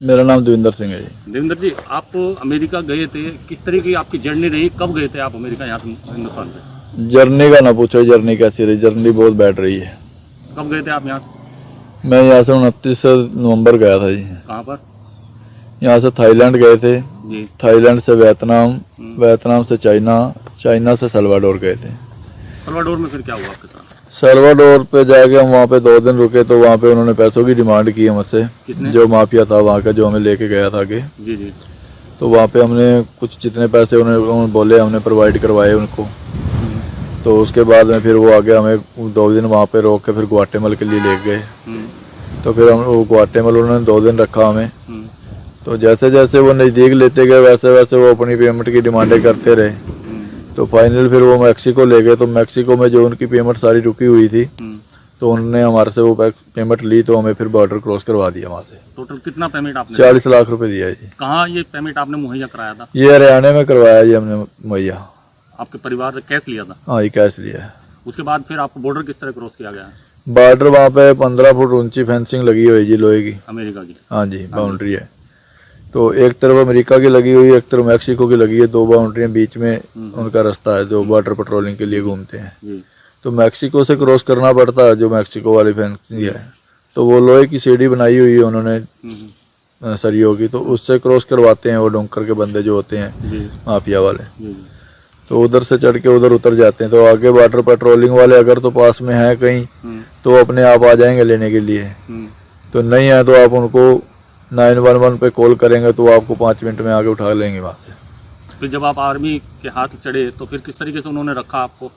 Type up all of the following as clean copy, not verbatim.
मेरा नाम देवेंद्र सिंह है जी। देवेंद्र जी, आप अमेरिका गए थे, किस तरह की आपकी जर्नी रही? कब गए थे आप अमेरिका, यहाँ से हिंदुस्तान से? जर्नी का ना पूछो, जर्नी कैसी रही। जर्नी बहुत बैड रही है। कब गए थे आप यहाँ? मैं यहाँ से 29 नवंबर गया था जी। कहाँ पर? यहाँ से थाईलैंड गए थे जी। थाईलैंड से वियतनाम, वियतनाम से चाइना, चाइना से सल्वाडोर गए थे। सल्वाडोर में फिर क्या हुआ आपके साथ? सल्वाडोर पे जाके हम वहाँ पे 2 दिन रुके तो वहाँ पे उन्होंने पैसों की डिमांड की हमसे। जो माफिया था वहाँ का, जो हमें लेके गया था आगे। जी जी। तो वहाँ पे हमने कुछ जितने पैसे उन्होंने बोले हमने प्रोवाइड करवाए उनको। तो उसके बाद में फिर वो आगे हमें 2 दिन वहाँ पे रोक के फिर ग्वाटेमल के लिए ले गए। तो फिर हम वो ग्वाटेमल उन्होंने 2 दिन रखा हमें। तो जैसे जैसे वो नज़दीक लेते गए वैसे वैसे वो अपनी पेमेंट की डिमांडें करते रहे। तो फाइनल फिर वो मैक्सिको ले गए। तो मैक्सिको में जो उनकी पेमेंट सारी रुकी हुई थी तो उन्होंने हमारे से वो पेमेंट ली। तो हमें फिर बॉर्डर क्रॉस करवा दिया वहाँ से। टोटल कितना पेमेंट आपने? 40 लाख रुपए दिया जी। कहाँ ये पेमेंट आपने मुहैया कराया था? ये हरियाणा में करवाया जी हमने मुहैया। आपके परिवार ने कैश लिया था? हाँ, ये कैश लिया है। उसके बाद फिर आपको बॉर्डर किस तरह क्रॉस किया गया? बॉर्डर वहाँ पे 15 फुट ऊंची फेंसिंग लगी हुई जी, लोहे की, अमेरिका की? हाँ जी, बाउंड्री है। तो एक तरफ अमेरिका की लगी हुई है, एक तरफ मैक्सिको की लगी है। 2 बाउंड्रियाँ बीच में उनका रास्ता है जो बॉर्डर पेट्रोलिंग के लिए घूमते हैं। तो मैक्सिको से क्रॉस करना पड़ता है जो मैक्सिको वाली फेंसिंग है। तो वो लोहे की सीढ़ी बनाई हुई है उन्होंने सरियों की, तो उससे क्रॉस करवाते हैं वो डोंकर के बंदे जो होते हैं माफिया वाले। तो उधर से चढ़ के उधर उतर जाते हैं। तो आगे बॉर्डर पेट्रोलिंग वाले अगर तो पास में है कहीं तो अपने आप आ जाएंगे लेने के लिए। तो नहीं है तो आप उनको 911 पे कॉल करेंगे तो आपको 5 मिनट में आगे उठा लेंगे वहाँ से। फिर जब आप आर्मी के हाथ चढ़े तो फिर किस तरीके से उन्होंने रखा आपको?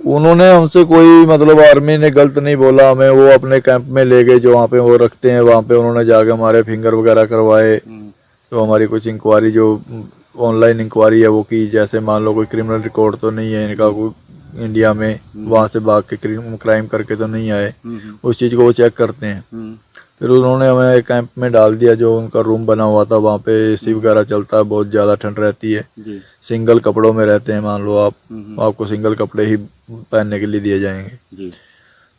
उन्होंने हमसे कोई मतलब आर्मी ने गलत नहीं बोला हमें। वो अपने कैंप में ले गए जो वहाँ पे वो रखते हैं। वहाँ पे उन्होंने जाके हमारे फिंगर वगैरह करवाए। तो हमारी कुछ इंक्वायरी जो ऑनलाइन इंक्वायरी है वो की। जैसे मान लो कोई क्रिमिनल रिकॉर्ड तो नहीं है इनका कोई इंडिया में, वहाँ से भाग के क्राइम करके तो नहीं आए, उस चीज़ को वो चेक करते हैं। फिर उन्होंने हमें एक कैंप में डाल दिया जो उनका रूम बना हुआ था। वहाँ पे एसी वगैरह चलता है, बहुत ज़्यादा ठंड रहती है। सिंगल कपड़ों में रहते हैं। मान लो आप, आपको सिंगल कपड़े ही पहनने के लिए दिए जाएंगे।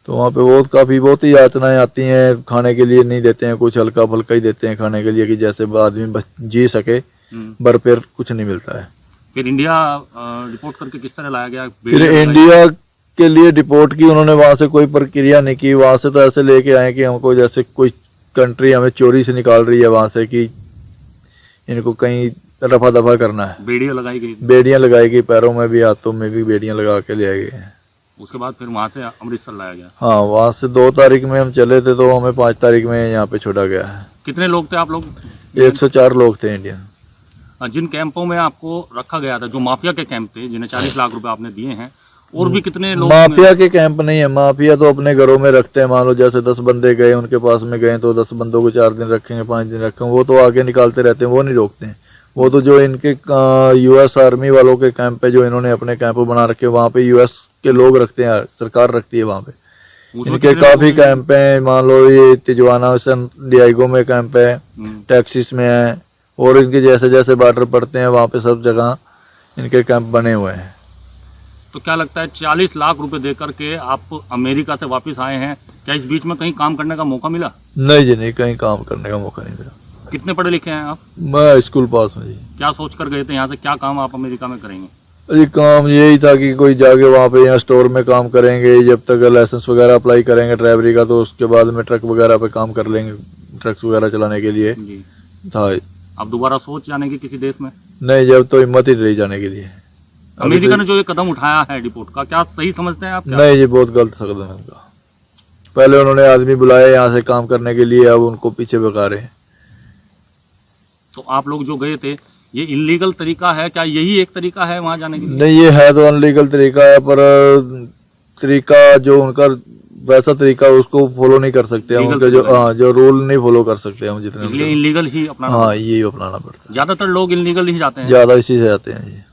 तो वहाँ पे बहुत ही यातनाएं आती हैं। खाने के लिए नहीं देते हैं, कुछ हल्का फुल्का ही देते हैं खाने के लिए कि जैसे आदमी बस जी सके। भरपेट कुछ नहीं मिलता है। फिर इंडिया रिपोर्ट करके किस तरह लाया गया? फिर इंडिया के लिए रिपोर्ट की उन्होंने। वहाँ से कोई प्रक्रिया नहीं की। वहाँ से तो ऐसे लेके आए कि हमको जैसे कोई कंट्री हमें चोरी से निकाल रही है वहाँ से, कि इनको कहीं रफा दफा करना है। बेड़ियाँ लगाई गई? बेड़ियाँ लगाई गई, पैरों में भी हाथों में भी बेड़ियाँ लगा के ले आए गए हैं। उसके बाद फिर वहाँ से अमृतसर लाया गया? हाँ, वहाँ से 2 तारीख में हम चले थे तो हमें 5 तारीख में यहाँ पे छोड़ा गया है। कितने लोग थे आप लोग? 104 लोग थे इंडियन। जिन कैंपों में आपको रखा गया था, जो माफिया के कैंप थे जिन्हें 40 लाख रुपए आपने दिए हैं, और भी कितने लोग? माफिया के कैंप नहीं है। माफिया तो अपने घरों में रखते हैं। मान लो जैसे 10 बंदे गए उनके पास में गए तो 10 बंदों को 4 दिन रखेंगे, 5 दिन रखेंगे, वो तो आगे निकालते रहते हैं, वो नहीं रोकते हैं। वो तो जो इनके US आर्मी वालों के कैंप है, जो इन्होंने अपने कैंप बना रखे, वहाँ पे US के लोग रखते हैं, सरकार रखती है वहाँ पे। इनके काफी कैंप हैं। मान लो ये तिजवाना सैन डिएगो में कैंप है, टेक्सास में है, और इनके जैसे जैसे बॉर्डर पड़ते हैं वहाँ पे सब जगह इनके कैंप बने हुए हैं। तो क्या लगता है 40 लाख रुपए देकर के आप अमेरिका से वापस आए हैं, क्या इस बीच में कहीं काम करने का मौका मिला? नहीं जी, नहीं, कहीं काम करने का मौका नहीं मिला। कितने पढ़े लिखे हैं आप? मैं स्कूल पास हूँ जी। क्या सोच कर गए थे यहाँ से? क्या काम आप अमेरिका में करेंगे? जी, काम यही था कि कोई जाके वहाँ पे यहाँ स्टोर में काम करेंगे, जब तक लाइसेंस वगैरह अप्लाई करेंगे ड्राइवरी का, तो उसके बाद में ट्रक वगैरह पे काम कर लेंगे, ट्रक्स वगैरह चलाने के लिए जी था। अब दोबारा सोच जाने की किसी देश में? नहीं, जब तो हिम्मत ही रही जाने के लिए। अमेरिका ने जो ये कदम उठाया है डिपोर्ट का, क्या सही समझते हैं आप? नहीं, ये बहुत गलत कदम है उनका। पहले उन्होंने आदमी बुलाए यहाँ से काम करने के लिए, अब उनको पीछे भगा रहे हैं। तो आप लोग जो गए थे, ये इलीगल तरीका है क्या? यही एक तरीका है वहाँ जाने के लिए? नहीं, ये है तो अनलीगल तरीका है, पर तरीका जो उनका वैसा तरीका उसको फॉलो नहीं कर सकते हम। उनके जो रूल नहीं फॉलो कर सकते हम जितने, इसलिए इलीगल ही अपनाना। हाँ, यही अपनाना पड़ता है। ज्यादातर लोग इलीगल ही जाते हैं, ज्यादा इसी से जाते हैं जी।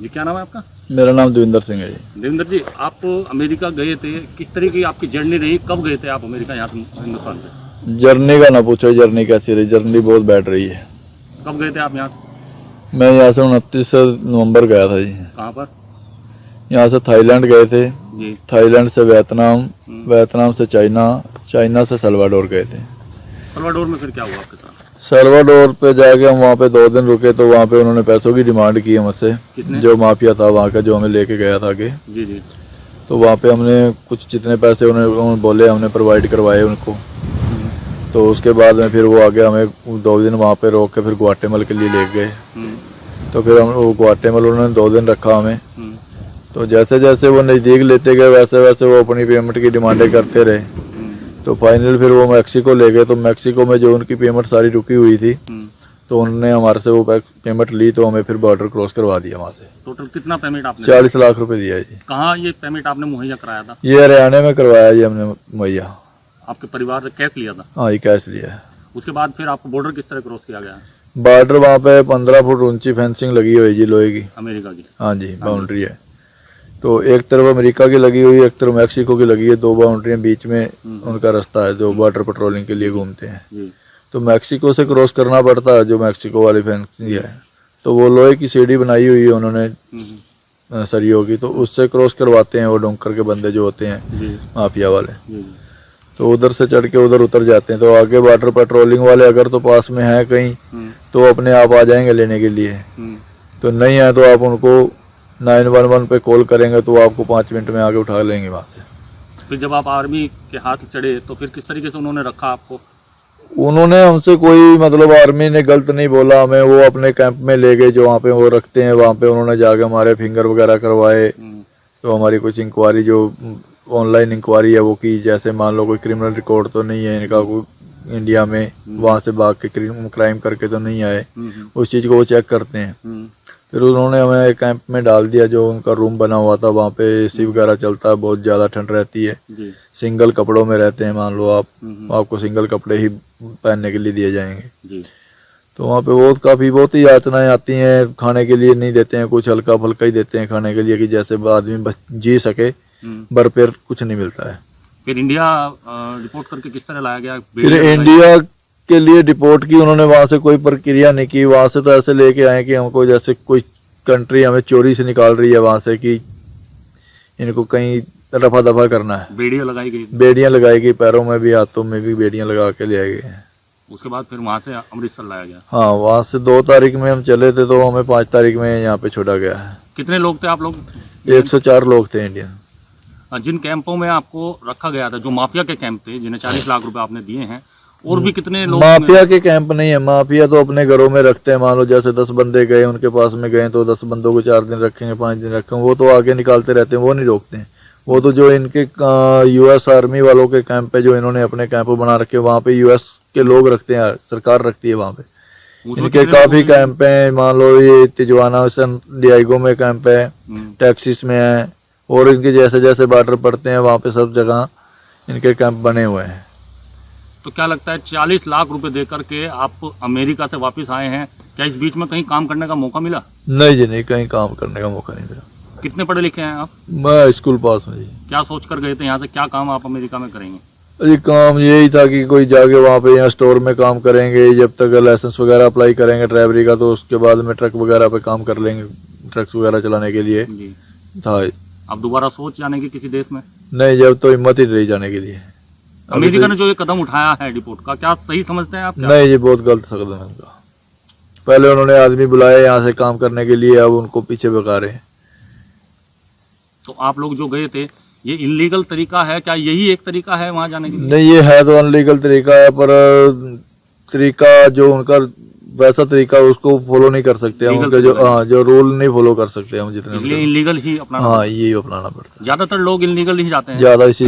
जी, क्या नाम है आपका? मेरा नाम देवेंद्र सिंह है जी। देवेंद्र जी, आप अमेरिका गए थे, किस तरह की आपकी जर्नी रही? कब गए थे आप अमेरिका, यहाँ से हिंदुस्तान से? जर्नी का ना पूछो, जर्नी कैसी रही। जर्नी बहुत बैड रही है। कब गए थे आप यहाँ? मैं यहाँ से 29 नवंबर गया था जी। कहाँ पर? यहाँ से थाईलैंड गए थे जी। थाईलैंड से वियतनाम, वियतनाम से चाइना, चाइना से सल्वाडोर गए थे। सल्वाडोर में फिर क्या हुआ आपके साथ? सल्वाडोर पे जाके हम वहाँ पे 2 दिन रुके, तो वहाँ पे उन्होंने पैसों की डिमांड की हमसे। कितने? जो माफिया था वहाँ का, जो हमें लेके गया था आगे, जी जी। तो वहाँ पे हमने कुछ जितने पैसे उन्होंने बोले हमने प्रोवाइड करवाए उनको। तो उसके बाद में फिर वो आगे हमें 2 दिन वहाँ पे रोक के फिर ग्वाटेमल के लिए ले गए। तो फिर हम वो ग्वाटेमल उन्होंने 2 दिन रखा हमें। तो जैसे जैसे वो नज़दीक लेते गए वैसे वैसे वो अपनी पेमेंट की डिमांडें करते रहे। तो फाइनल फिर वो मैक्सिको ले गए। तो मैक्सिको में जो उनकी पेमेंट सारी रुकी हुई थी, तो उन्होंने हमारे से वो पेमेंट ली, तो हमें फिर बॉर्डर क्रॉस करवा दिया वहाँ से। टोटल कितना पेमेंट आपने? 40 लाख रुपए दिया जी। कहाँ ये पेमेंट आपने मुहैया कराया था? ये हरियाणा में करवाया जी हमने मुहैया। आपके परिवार ने कैश लिया था? हाँ, ये कैश लिया है। उसके बाद फिर आपको बॉर्डर किस तरह क्रॉस किया गया? बॉर्डर वहाँ पे 15 फुट ऊंची फेंसिंग लगी हुई है जी, लोहे की। अमेरिका की? हाँ जी, बाउंड्री है। तो एक तरफ अमेरिका की लगी हुई है, एक तरफ मैक्सिको की लगी है। 2 बाउंड्री बीच में उनका रास्ता है जो बॉर्डर पेट्रोलिंग के लिए घूमते हैं। जी। तो मैक्सिको से क्रॉस करना पड़ता है, जो मैक्सिको वाली फेंसिंग है। तो वो लोहे की सीढ़ी बनाई हुई है उन्होंने सरियों की, तो उससे क्रॉस करवाते हैं वो डोंकर के बंदे जो होते हैं माफिया वाले। तो उधर से चढ़ के उधर उतर जाते हैं। तो आगे बॉर्डर पेट्रोलिंग वाले अगर तो पास में है कहीं, तो अपने आप आ जाएंगे लेने के लिए। तो नहीं है तो आप उनको 911 पे कॉल करेंगे, तो आपको 5 मिनट में आगे उठा लेंगे वहाँ से। फिर जब आप आर्मी के हाथ चढ़े तो फिर किस तरीके से उन्होंने रखा आपको? उन्होंने हमसे कोई मतलब आर्मी ने गलत नहीं बोला हमें। वो अपने कैंप में ले गए जो वहाँ पे वो रखते हैं। वहाँ पे उन्होंने जाके हमारे फिंगर वगैरह करवाए। तो हमारी कुछ इंक्वायरी जो ऑनलाइन इंक्वायरी है वो की। जैसे मान लो कोई क्रिमिनल रिकॉर्ड तो नहीं है इनका, कोई इंडिया में वहाँ से भाग के क्राइम करके तो नहीं आए, उस चीज़ को वो चेक करते हैं। फिर उन्होंने हमें एक कैंप में डाल दिया जो उनका रूम बना हुआ था। वहाँ पे एसी वगैरह चलता है, बहुत ज़्यादा ठंड रहती है। सिंगल कपड़ों में रहते हैं, मान लो आप, आपको सिंगल कपड़े ही पहनने के लिए दिए जाएंगे। तो वहाँ पे बहुत ही यातनाएं आती हैं। खाने के लिए नहीं देते हैं, कुछ हल्का फुल्का ही देते हैं खाने के लिए कि जैसे आदमी बस जी सके, बरपेर कुछ नहीं मिलता है। फिर इंडिया रिपोर्ट करके किस तरह लाया गया? फिर इंडिया के लिए डिपोर्ट की उन्होंने, वहाँ से कोई प्रक्रिया नहीं की। वहाँ से तो ऐसे लेके आए कि हमको जैसे कोई कंट्री हमें चोरी से निकाल रही है वहाँ से, कि इनको कहीं रफा दफा करना है। बेड़ियाँ लगाई गई? बेड़ियाँ लगाई गई, पैरों में भी हाथों में भी बेड़ियाँ लगा के ले आए गए हैं। उसके बाद फिर वहाँ से अमृतसर लाया गया? हाँ, वहाँ से 2 तारीख में हम चले थे, तो हमें 5 तारीख में यहाँ पे छोड़ा गया है। कितने लोग थे आप लोग? 104 लोग थे इंडियन। जिन कैंपों में आपको रखा गया था, जो माफिया के कैंप थे जिन्हें 40 लाख रुपए आपने दिए हैं, और भी कितने लोग? माफिया के कैंप नहीं है, माफिया तो अपने घरों में रखते हैं। मान लो जैसे 10 बंदे गए उनके पास में गए, तो 10 बंदों को 4 दिन रखेंगे, 5 दिन रखेंगे, वो तो आगे निकालते रहते हैं, वो नहीं रोकते हैं। वो तो जो इनके US आर्मी वालों के कैंप है, जो इन्होंने अपने कैंप बना रखे, वहाँ पे US के लोग रखते हैं, सरकार रखती है वहाँ पे। इनके काफी कैंप हैं। मान लो ये तिजुआना, सन डिएगो में कैंप है, टेक्सास में है, और इनके जैसे जैसे बॉर्डर पड़ते हैं वहाँ पे सब जगह इनके कैंप बने हुए हैं। तो क्या लगता है 40 लाख रुपए दे करके आप अमेरिका से वापस आए हैं, क्या इस बीच में कहीं काम करने का मौका मिला? नहीं जी, नहीं, कहीं काम करने का मौका नहीं मिला। कितने पढ़े लिखे हैं आप? मैं स्कूल पास हूँ जी। क्या सोच कर गए थे यहाँ से? क्या काम आप अमेरिका में करेंगे? जी, काम यही था कि कोई जाके वहाँ पे यहाँ स्टोर में काम करेंगे, जब तक लाइसेंस वगैरह अप्लाई करेंगे ड्राइवरी का, तो उसके बाद में ट्रक वगैरह पे काम कर लेंगे, ट्रक्स वगैरह चलाने के लिए जी था। अब दोबारा सोच जाने की किसी देश में? नहीं, जब तो हिम्मत ही रही जाने के लिए। अमेरिका ने जो ये कदम उठाया है डिपोर्ट का, क्या सही समझते हैं आप? नहीं जी, बहुत गलत कदम है उनका। पहले उन्होंने आदमी बुलाए यहाँ से काम करने के लिए, अब उनको पीछे भगा रहे हैं। तो आप लोग जो गए थे, ये इलीगल तरीका है? क्या यही एक तरीका है वहाँ जाने के लिए? नहीं, ये है तो अनलीगल तरीका है, पर तरीका जो उनका वैसा तरीका उसको फॉलो नहीं कर सकते हम। उनके जो रूल नहीं फॉलो कर सकते हम जितने, इसलिए इलीगल ही अपनाना। हाँ, यही अपनाना पड़ता है। ज्यादातर लोग इलीगल ही जाते हैं। ज्यादा इसी